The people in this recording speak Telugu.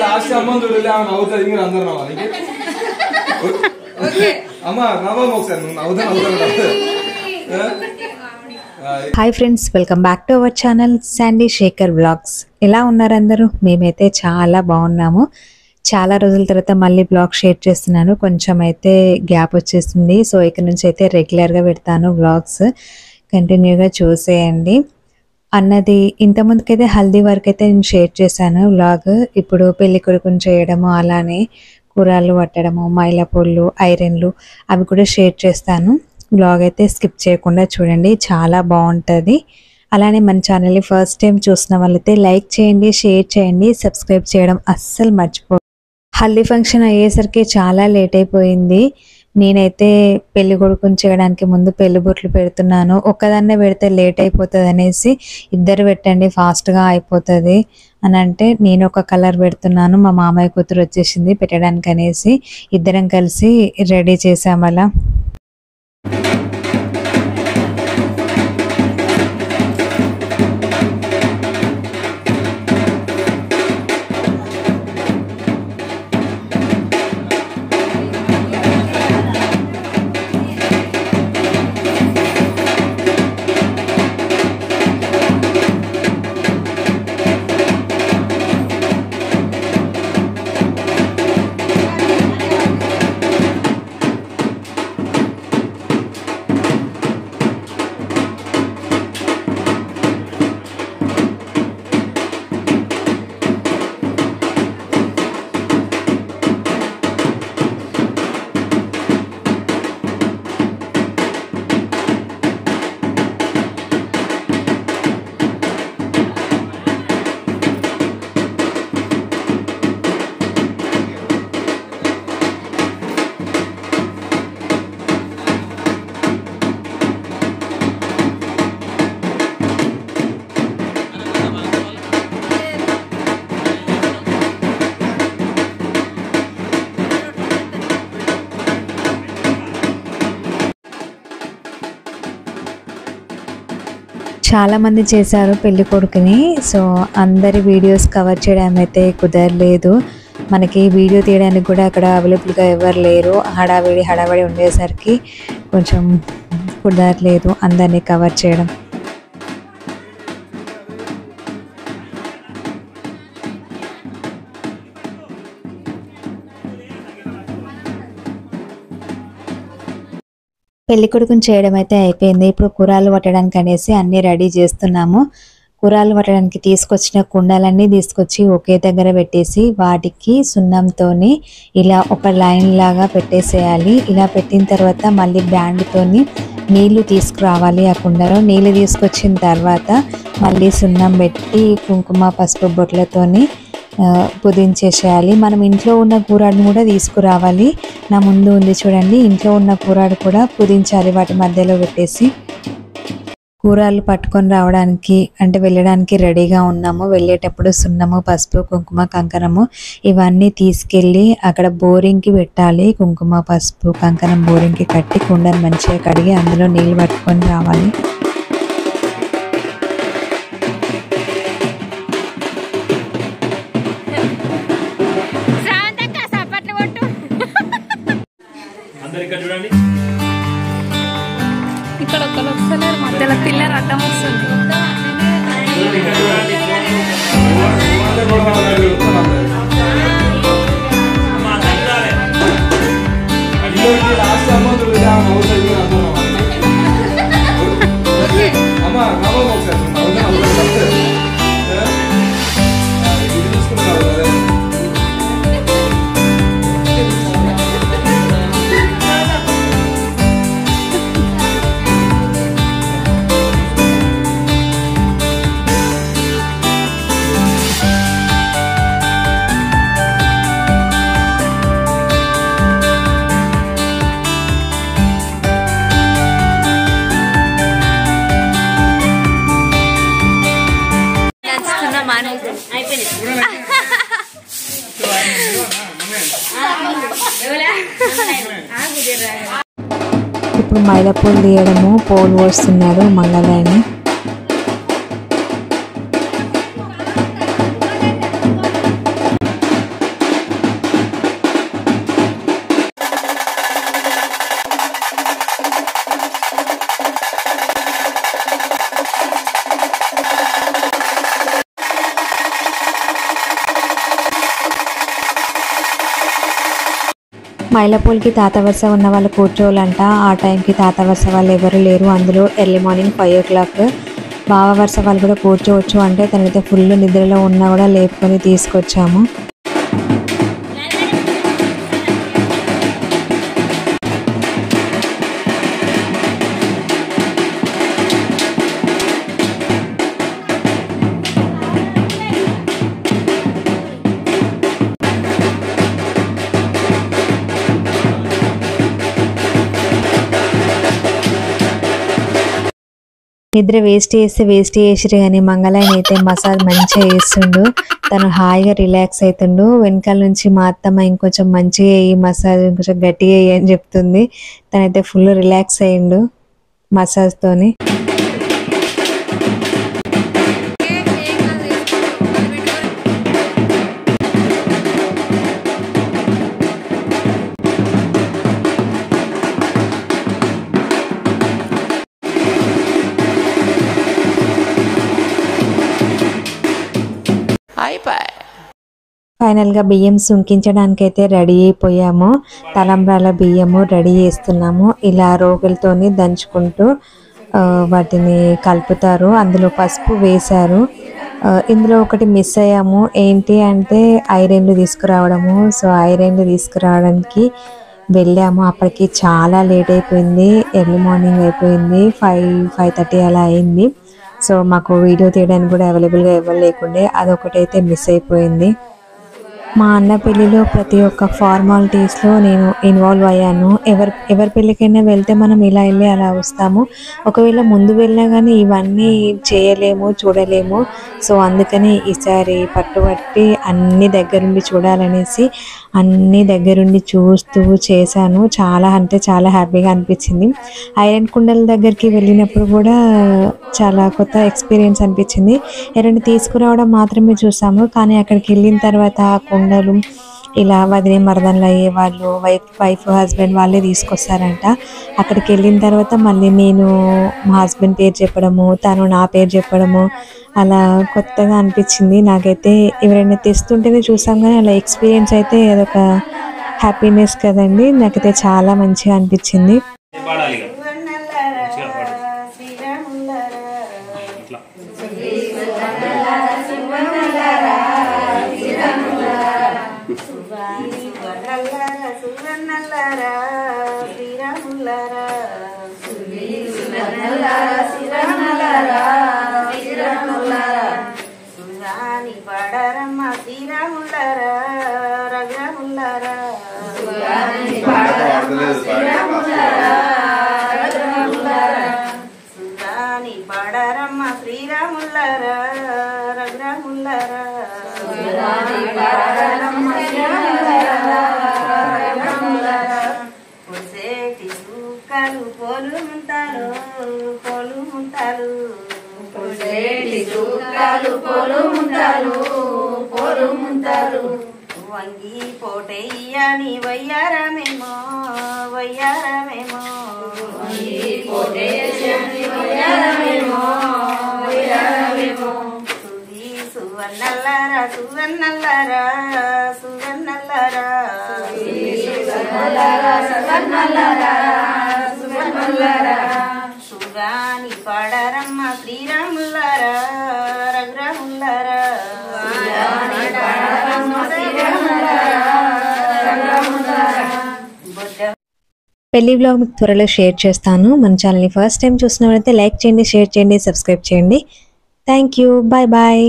లాస్ట్ అమ్మ చూడలే ఆమె నవ్వుతుంది మీరు అందరు నవ్వాలి అమ్మా నవ్వమ్మ ఒకసారి నువ్వు నవ్వుతా hi friends, welcome back to our channel Sandy Shekhar vlogs. ఎలా ఉన్నారు అందరూ? మేమైతే చాలా బాగున్నాము. చాలా రోజుల తర్వాత మళ్ళీ బ్లాగ్ షేర్ చేస్తున్నాను. కొంచెం అయితే గ్యాప్ వచ్చేసింది. సో ఇక్కడ నుంచి అయితే రెగ్యులర్గా పెడతాను వ్లాగ్స్, కంటిన్యూగా చూసేయండి. అన్నది ఇంతకుముందుకైతే హల్దీ వరకు అయితే నేను షేర్ చేశాను వ్లాగ్. ఇప్పుడు పెళ్లి కొడుకుని చేయడము, అలానే కూరలు పట్టడము, మైలపూళ్ళు, ఐరన్లు అవి కూడా షేర్ చేస్తాను. బ్లాగ్ అయితే స్కిప్ చేయకుండా చూడండి, చాలా బాగుంటుంది. అలానే మన ఛానల్ని ఫస్ట్ టైం చూసిన వాళ్ళైతే లైక్ చేయండి, షేర్ చేయండి, సబ్స్క్రైబ్ చేయడం అస్సలు మర్చిపో. హల్దీ ఫంక్షన్ అయ్యేసరికి చాలా లేట్ అయిపోయింది. నేనైతే పెళ్లి కొడుకుని చేయడానికి ముందు పెళ్లి బొట్లు పెడుతున్నాను. ఒక్కదాన్నే పెడితే లేట్ అయిపోతుంది అనేసి ఇద్దరు పెట్టండి ఫాస్ట్గా అయిపోతుంది అని అంటే నేను ఒక కలర్ పెడుతున్నాను. మా మామయ్య కూతురు వచ్చేసింది పెట్టడానికి అనేసి ఇద్దరం కలిసి రెడీ చేసాం. అలా చాలా మంది చేశారు పెళ్లి కొడుకుని. సో అందరి వీడియోస్ కవర్ చేయడం అయితే కుదరలేదు. మనకి వీడియో తీయడానికి కూడా అక్కడ అవైలబుల్గా ఎవరు లేరు. హడావిడి ఉండేసరికి కొంచెం కుదరలేదు అందరినీ కవర్ చేయడం. పెళ్లి కొడుకుని చేయడం అయితే అయిపోయింది. ఇప్పుడు కూరలు పట్టడానికి అనేసి అన్నీ రెడీ చేస్తున్నాము. కూరలు పట్టడానికి తీసుకొచ్చిన కుండలన్నీ తీసుకొచ్చి ఒకే దగ్గర పెట్టేసి వాటికి సున్నంతోని ఇలా ఒక లైన్ లాగా పెట్టేసేయాలి. ఇలా పెట్టిన తర్వాత మళ్ళీ బ్యాండ్తోని నీళ్లు తీసుకురావాలి. ఆ కుండలో నీళ్లు తీసుకొచ్చిన తర్వాత మళ్ళీ సున్నం పెట్టి కుంకుమ పసుపు బొట్లతోని పుదించేసేయాలి. మనం ఇంట్లో ఉన్న కూరాడును కూడా తీసుకురావాలి. నా ముందు ఉంది చూడండి, ఇంట్లో ఉన్న కూరాడు కూడా పుదించాలి. వాటి మధ్యలో పెట్టేసి కూరలు పట్టుకొని రావడానికి అంటే వెళ్ళడానికి రెడీగా ఉన్నాము. వెళ్ళేటప్పుడు సున్నము, పసుపు, కుంకుమ, కంకణము ఇవన్నీ తీసుకెళ్ళి అక్కడ బోరింగ్కి పెట్టాలి. కుంకుమ, పసుపు, కంకణం బోరింగ్కి కట్టి కుండను మంచిగా కడిగి అందులో నీళ్ళు పట్టుకొని రావాలి. ఇక్కడ ఒకరు వస్తలేరు, మధ్యలో పిల్లలు అడ్డం వస్తుంది. లాస్ట్ అమ్మ చూడలే ఆమె నవ్వుతుంది మీరు అందరు అమ్మా నవ్వమ్మ ఒకసారి నవ్వుతా ఇప్పుడు మైలపూలు తీయడము, పోలు పోస్తున్నాడు మంగళాయని. మైలపూల్కి తాత వరుస ఉన్న వాళ్ళు కూర్చోవాలంట. ఆ టైంకి తాత వరుస వాళ్ళు ఎవరు లేరు. అందులో ఎర్లీ మార్నింగ్ 5 o'clock. బావ వరుస వాళ్ళు కూడా కూర్చోవచ్చు అంటే తనైతే ఫుల్ నిద్రలో ఉన్నా కూడా లేపుకొని తీసుకొచ్చాము. నిద్ర వేస్ట్ చేసిరు కానీ మంగళాయన అయితే మసాజ్ మంచిగా చేస్తుండు. తను హాయిగా రిలాక్స్ అవుతుండు. వెనకాల నుంచి మా అత్తమ్మ ఇంకొంచెం మంచిగా ఈ మసాజ్ ఇంకొంచెం గట్టిగా అని చెప్తుంది. తనైతే ఫుల్ రిలాక్స్ అయ్యిండు మసాజ్ తోని. ఫైనల్గా బియ్యం సుంకించడానికి అయితే రెడీ అయిపోయాము. తలంబ్రాల బియ్యము రెడీ చేస్తున్నాము. ఇలా రోగులతోని దంచుకుంటూ వాటిని కలుపుతారు. అందులో పసుపు వేశారు. ఇందులో ఒకటి మిస్ అయ్యాము. ఏంటి అంటే ఐరన్లు తీసుకురావడము. సో ఐరన్లు తీసుకురావడానికి వెళ్ళాము. అప్పటికి చాలా లేట్ అయిపోయింది. ఎర్లీ మార్నింగ్ అయిపోయింది. 5:30 అలా అయింది. సో మాకు వీడియో తీయడానికి కూడా అవైలబుల్గా ఇవ్వలేకుండే. అదొకటైతే మిస్ అయిపోయింది. మా అన్న పెళ్ళిలో ప్రతి ఒక్క ఫార్మాలిటీస్లో నేను ఇన్వాల్వ్ అయ్యాను. ఎవరి పెళ్ళికైనా వెళ్తే మనం ఇలా వెళ్ళి అలా వస్తాము. ఒకవేళ ముందు వెళ్ళినా కానీ ఇవన్నీ చేయలేము, చూడలేము. సో అందుకని ఈసారి పట్టుబట్టి అన్ని దగ్గరుండి చూడాలనేసి అన్ని దగ్గరుండి చూస్తూ చేశాను. చాలా అంటే చాలా హ్యాపీగా అనిపించింది. ఐరన్ కుండల దగ్గరికి వెళ్ళినప్పుడు కూడా చాలా కొత్త ఎక్స్పీరియన్స్ అనిపించింది. ఎవరైనా తీసుకురావడం మాత్రమే చూసాము. కానీ అక్కడికి వెళ్ళిన తర్వాత కుండలు ఇలా వదిలే మరదలు అయ్యే వాళ్ళు వైఫ్ హస్బెండ్ వాళ్ళే తీసుకొస్తారంట. అక్కడికి వెళ్ళిన తర్వాత మళ్ళీ నేను మా హస్బెండ్ పేరు చెప్పడము, తను నా పేరు చెప్పడము అలా కొత్తగా అనిపించింది. నాకైతే ఎవరైనా తెస్తుంటేనే చూసాం కానీ అలా ఎక్స్పీరియన్స్ అయితే అదొక హ్యాపీనెస్ కదండి. నాకైతే చాలా మంచిగా అనిపించింది. వంగి పోటయ్యని వయ్యారమేమో వయ్యారమేమో సువి సువన్నల్లారా సువన్నల్లారా సువన్నల్లారా సుగాని పాడారమ్మ శ్రీరాములారా రఘురాములారా పెళ్లి వ్లాగ్ మీకు త్వరలో షేర్ చేస్తాను. మన ఛానల్ని ఫస్ట్ టైం చూసిన వాళ్ళైతే లైక్ చేయండి, షేర్ చేయండి, సబ్స్క్రైబ్ చేయండి. Thank you. Bye bye.